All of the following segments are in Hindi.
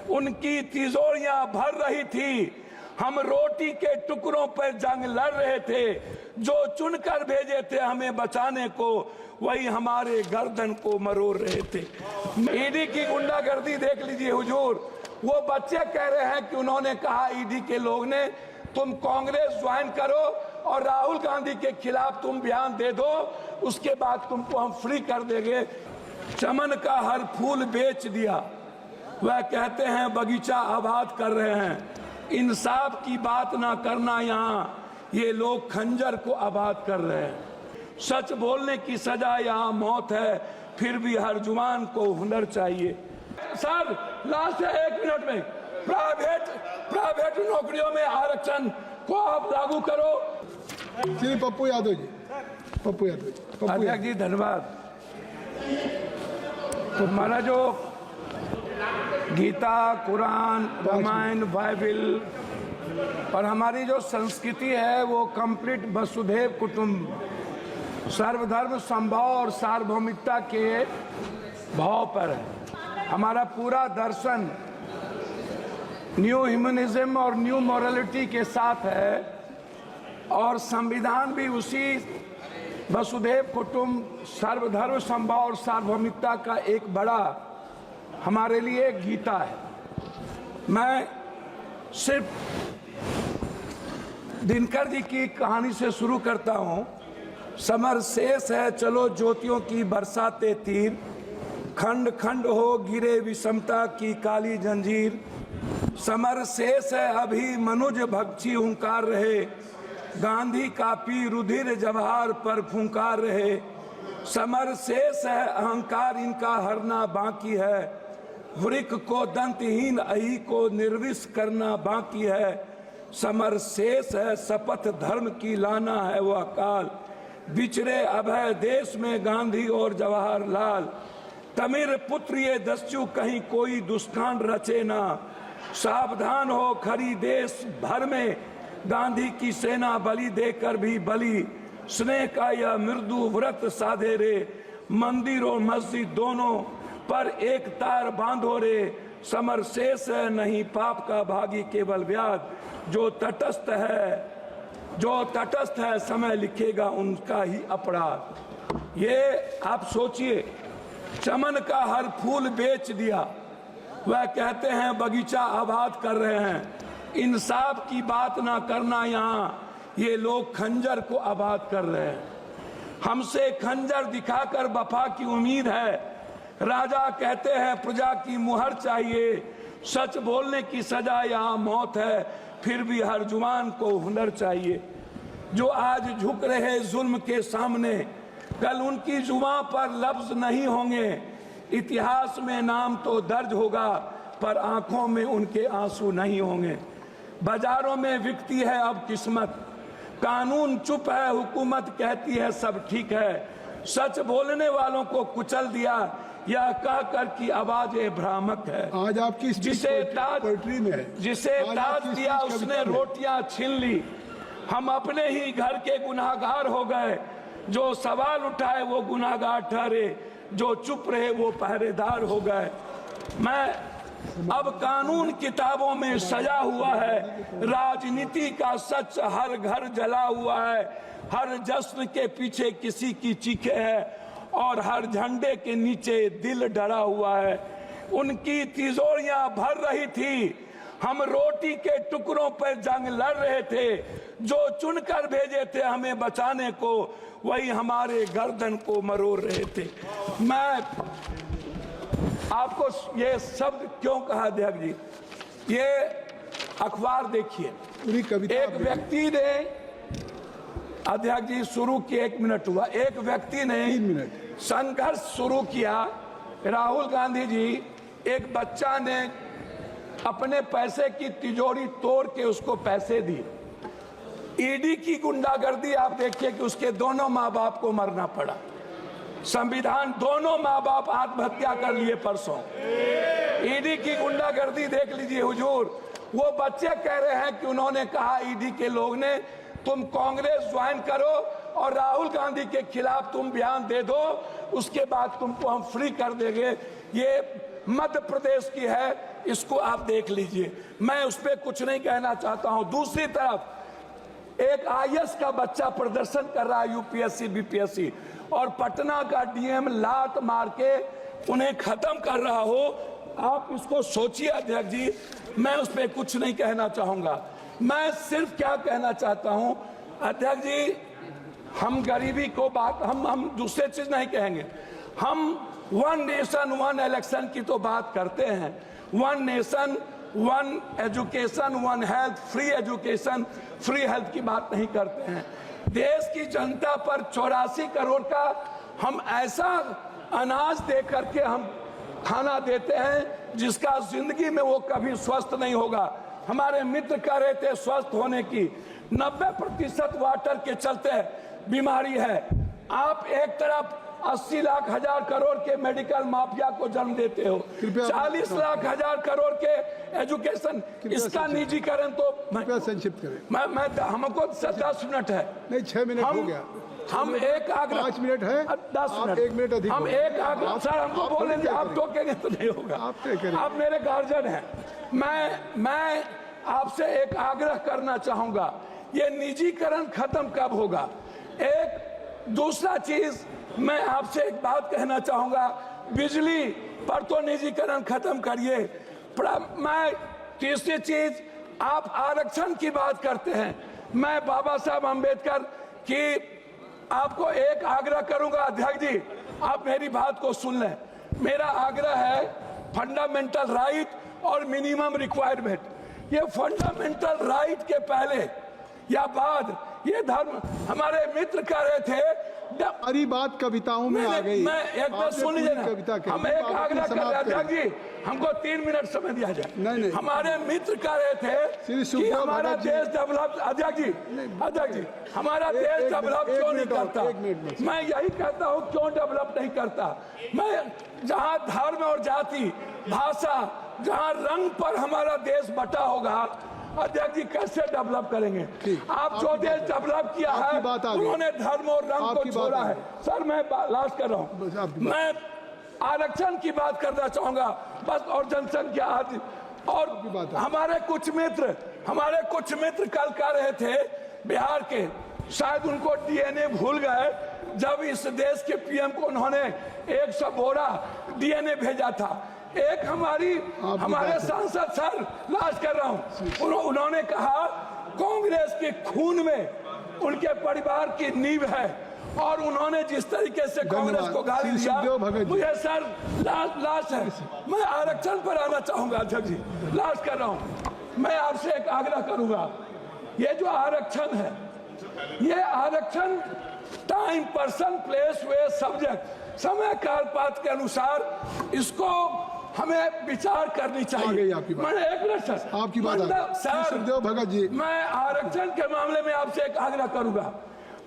उनकी तिजोरियां भर रही थी। हम रोटी के टुकड़ों पर जंग लड़ रहे थे। जो चुनकर भेजे थे हमें बचाने को, वही हमारे गर्दन को मरोड़ रहे थे। ईडी की गुंडागर्दी देख लीजिए हुजूर। वो बच्चे कह रहे हैं कि उन्होंने कहा ईडी के लोग ने तुम कांग्रेस ज्वाइन करो और राहुल गांधी के खिलाफ तुम बयान दे दो, उसके बाद तुमको हम फ्री कर देंगे। चमन का हर फूल बेच दिया। वह कहते हैं बगीचा आबाद कर रहे हैं। इंसाफ की बात ना करना, यहाँ ये लोग खंजर को आबाद कर रहे हैं। सच बोलने की सजा यहाँ मौत है, फिर भी हर जुबान को हुनर चाहिए। सर लास्ट है 1 मिनट में, प्राइवेट नौकरियों में आरक्षण को आप लागू करो। श्री पप्पू यादव जी, अध्यक्ष जी धन्यवाद। तो हमारा जो गीता, कुरान, रामायण, बाइबिल और हमारी जो संस्कृति है वो कंप्लीट वसुधैव कुटुंब, सर्वधर्म समभाव और सार्वभौमिकता के भाव पर है। हमारा पूरा दर्शन न्यू ह्यूमनिज्म और न्यू मॉरलिटी के साथ है और संविधान भी उसी वसुधैव कुटुंब, सर्वधर्म समभाव और सार्वभौमिकता का एक बड़ा हमारे लिए गीता है। मैं सिर्फ दिनकर जी की कहानी से शुरू करता हूं। समर शेष है चलो ज्योतियों की बरसाते तीर, खंड खंड हो गिरे विषमता की काली जंजीर। समर शेष है अभी मनुज भक्षी हुंकार रहे, गांधी कापी रुधिर जवाहर पर फुंकार रहे। समर शेष है अहंकार इनका हरना बाकी है, वृक को दंतहीन अही को निर्विष करना बाकी है। समर शेष है शपथ धर्म की लाना है वह काल, बिछड़े अभय देश में गांधी और जवाहरलाल। तमिर पुत्र ये दस्यु कहीं कोई दुष्कांड रचे ना, सावधान हो खरी देश भर में गांधी की सेना बलि देकर भी बलि। स्नेह का यह मृदु व्रत साधे रे, मंदिर और मस्जिद दोनों पर एक तार बांधो रे। समर शेष है नहीं पाप का भागी केवल व्याध, जो तटस्थ है समय लिखेगा उनका ही अपराध। ये आप सोचिए, चमन का हर फूल बेच दिया। वह कहते हैं बगीचा आबाद कर रहे हैं। इंसाफ की बात ना करना, यहाँ ये लोग खंजर को आबाद कर रहे हैं। हमसे खंजर दिखाकर वफा की उम्मीद है। राजा कहते हैं प्रजा की मुहर चाहिए। सच बोलने की सजा यहाँ मौत है, फिर भी हर जुबान को हुनर चाहिए। जो आज झुक रहे जुल्म के सामने, कल उनकी जुबान पर लफ्ज नहीं होंगे। इतिहास में नाम तो दर्ज होगा, पर आंखों में उनके आंसू नहीं होंगे। बाजारों में बिकती है अब किस्मत, कानून चुप है हुकूमत कहती है सब ठीक है। सच बोलने वालों को कुचल दिया, यह कहकर की आवाजें भ्रामक है। आज आपकी जिसे ताज दिया उसने रोटियां छीन ली। हम अपने ही घर के गुनाहगार हो गए, जो सवाल उठाए वो गुनाहगार ठहरे, जो चुप रहे वो पहरेदार हो गए। अब कानून किताबों में सजा हुआ है, राजनीति का सच हर घर जला हुआ है। हर जश्न के पीछे किसी की चीखें है और हर झंडे के नीचे दिल डरा हुआ है। उनकी तिजोरियां भर रही थी, हम रोटी के टुकड़ों पर जंग लड़ रहे थे। जो चुनकर भेजे थे हमें बचाने को, वही हमारे गर्दन को मरोड़ रहे थे। मैं आपको ये शब्द क्यों कहा अध्यक्ष जी? ये अखबार देखिए, एक व्यक्ति ने, अध्यक्ष जी शुरू किया 1 मिनट हुआ, एक व्यक्ति ने संघर्ष शुरू किया। राहुल गांधी जी, एक बच्चा ने अपने पैसे की तिजोरी तोड़ के उसको पैसे दिए। ईडी की गुंडागर्दी आप देखिए कि उसके दोनों माँ बाप को मरना पड़ा। संविधान, दोनों माँ बाप आत्महत्या कर लिए परसों। ईडी की गुंडागर्दी देख लीजिए हुजूर। वो बच्चे कह रहे हैं कि उन्होंने कहा ईडी के लोग ने तुम कांग्रेस ज्वाइन करो और राहुल गांधी के खिलाफ तुम बयान दे दो, उसके बाद तुमको हम फ्री कर देंगे। ये मध्य प्रदेश की है इसको आप देख लीजिए, मैं उस पर कुछ नहीं कहना चाहता हूं। दूसरी तरफ एक आईएएस का बच्चा प्रदर्शन कर रहा है यूपीएससी बीपीएससी, और पटना का डीएम लात मार के उन्हें खत्म कर रहा हो, आप इसको सोचिए अध्यक्ष जी। मैं उस पर कुछ नहीं कहना चाहूंगा। मैं सिर्फ क्या कहना चाहता हूं अध्यक्ष जी, हम गरीबी को बात हम दूसरे चीज नहीं कहेंगे। हम वन नेशन वन इलेक्शन की तो बात करते हैं, one nation one education one health, free education free health की बात नहीं करते हैं। देश की जनता पर 84 करोड़ का हम ऐसा अनाज दे करके हम खाना देते हैं जिसका जिंदगी में वो कभी स्वस्थ नहीं होगा। हमारे मित्र कह रहे थे स्वस्थ होने की, 90% वाटर के चलते बीमारी है। आप एक तरफ 80 लाख हजार करोड़ के मेडिकल माफिया को जन्म देते हो, 40 लाख हजार करोड़ के एजुकेशन, इसका निजीकरण तो संक्षिप्त करें। मैं हमको 10 मिनट है, नहीं 6 मिनट हो गया। हम एक आग्रह 5 मिनट है, 10 मिनट, 1 मिनट अधिक, हम एक आग्रह, सर हमको बोलेंगे, आप टोकेंगे तो नहीं होगा। आप मेरे गार्जियन हैं, मैं आपसे एक आग्रह करना चाहूंगा, ये निजीकरण खत्म कब होगा। एक दूसरा चीज मैं आपसे एक बात कहना चाहूंगा, बिजली पर तो निजीकरण खत्म करिए। मैं तीसरी चीज, आप आरक्षण की बात करते हैं, मैं बाबा साहब अंबेडकर की आपको एक आग्रह करूंगा अध्यक्ष जी, आप मेरी बात को सुन लें। मेरा आग्रह है फंडामेंटल राइट और मिनिमम रिक्वायरमेंट, ये फंडामेंटल राइट के पहले या बाद ये धर्म, हमारे मित्र कह रहे थे सारी बात कविताओं में आ गई। मैं एक बात सुन लीजिए ना, हम एक आग्रह कर रहे अध्यक्ष जी, हमको 3 मिनट समय दिया जाए। नहीं। हमारे मित्र कह रहे थे कि हमारा देश डेवलप, अध्यक्ष जी हमारा देश डेवलप क्यों नहीं करता। मैं यही कहता हूँ क्यों डेवलप नहीं करता। मैं जहाँ धर्म और जाति भाषा, जहाँ रंग पर हमारा देश बटा होगा, अध्यक्ष जी कैसे डेवलप करेंगे। आप जो देश डेवलप किया है उन्होंने धर्म और रंग को छोड़ा है। सर मैं लास्ट कर रहा हूँ, मैं आरक्षण की बात करना चाहूंगा बस, और जनसंख्या आदि। और हमारे कुछ मित्र कल कह रहे थे बिहार के, शायद उनको डीएनए भूल गए, जब इस देश के पीएम को उन्होंने 100 बोरा डीएनए भेजा था। एक हमारे सांसद, सर लास्ट कर रहा हूं, उन्होंने कहा कांग्रेस के खून में उनके परिवार की नींव है, और उन्होंने जिस तरीके से कांग्रेस को गाली दिया, मुझे सर लास्ट है, मैं आरक्षण पर आना चाहूंगा अध्यक्ष जी, लास्ट कर रहा हूं। मैं आपसे एक आग्रह करूंगा, ये जो आरक्षण है, ये आरक्षण टाइम पर्सन प्लेस वे सब्जेक्ट, समय काल पात्र के अनुसार इसको हमें विचार करनी चाहिए। मैंने एक मिनट सर, आपकी बात सर सुखदेव भगत जी, मैं आरक्षण के मामले में आपसे एक आग्रह करूंगा,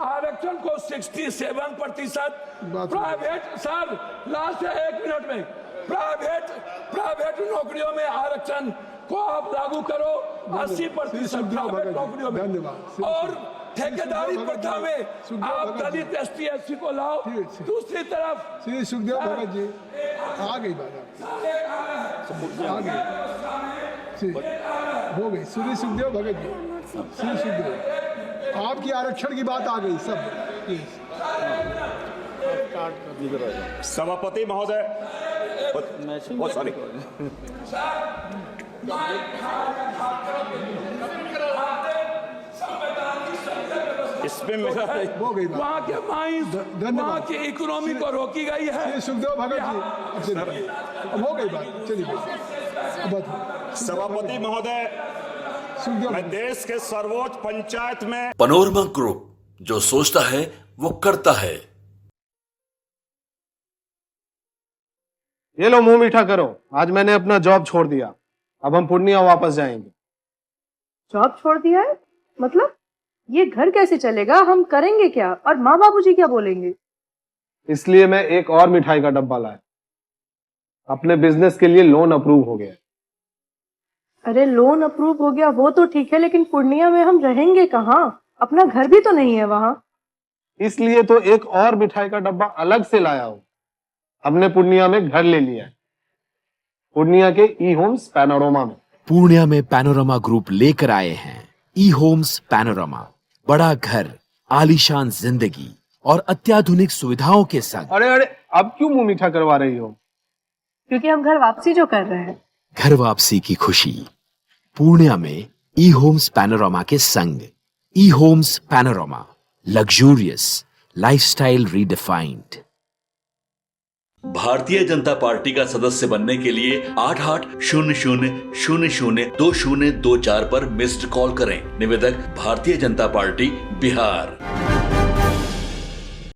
आरक्षण को 67% प्राइवेट, सर लास्ट है 1 मिनट में, प्राइवेट नौकरियों में आरक्षण को आप लागू करो, 80% नौकरियों में, और ठेकेदारी प्रथा में आप दलित एसटी एससी को लाओ। दूसरी तरफ श्री सुखदेव भगत जी, आ गई बात, आ गई, हो गई। श्री सुखदेव भगत जी, श्री सुखदेव, आपकी आरक्षण की बात आ गई सब। सभापति महोदय, सॉरी, इसमें मेरा वहाँ के माइंस, वहाँ की इकोनॉमी को रोकी गई है। सुखदेव भगत जी, हो गई बात, चलिए। सभापति महोदय, मैं देश के सर्वोच्च पंचायत में, पनोरमा ग्रुप, जो सोचता है वो करता है। ये लो मुंह मीठा करो, आज मैंने अपना जॉब छोड़ दिया, अब हम पूर्णिया वापस जाएंगे। जॉब छोड़ दिया है मतलब? ये घर कैसे चलेगा, हम करेंगे क्या, और माँ बाबूजी क्या बोलेंगे? इसलिए मैं एक और मिठाई का डब्बा लाया, अपने बिजनेस के लिए लोन अप्रूव हो गया। अरे लोन अप्रूव हो गया वो तो ठीक है, लेकिन पूर्णिया में हम रहेंगे कहाँ? अपना घर भी तो नहीं है वहाँ। इसलिए तो एक और मिठाई का डब्बा अलग से लाया हूँ, हमने पूर्णिया में घर ले लिया है। पूर्णिया के ई होम्स पैनोरमा में। पूर्णिया में पैनोरमा ग्रुप लेकर आए हैं ई होम्स पैनोरमा। बड़ा घर, आलीशान जिंदगी और अत्याधुनिक सुविधाओं के संग। अरे अब क्यों मुंह मीठा करवा रही हो? क्योंकि हम घर वापसी जो कर रहे हैं। घर वापसी की खुशी पूर्णिया में ई होम्स पैनोरमा के संग। E Homes Panorama, luxurious lifestyle redefined. Bharatiya Janata party का सदस्य बनने के लिए 8800002024 पर मिस्ड कॉल करें। निवेदक भारतीय जनता पार्टी बिहार।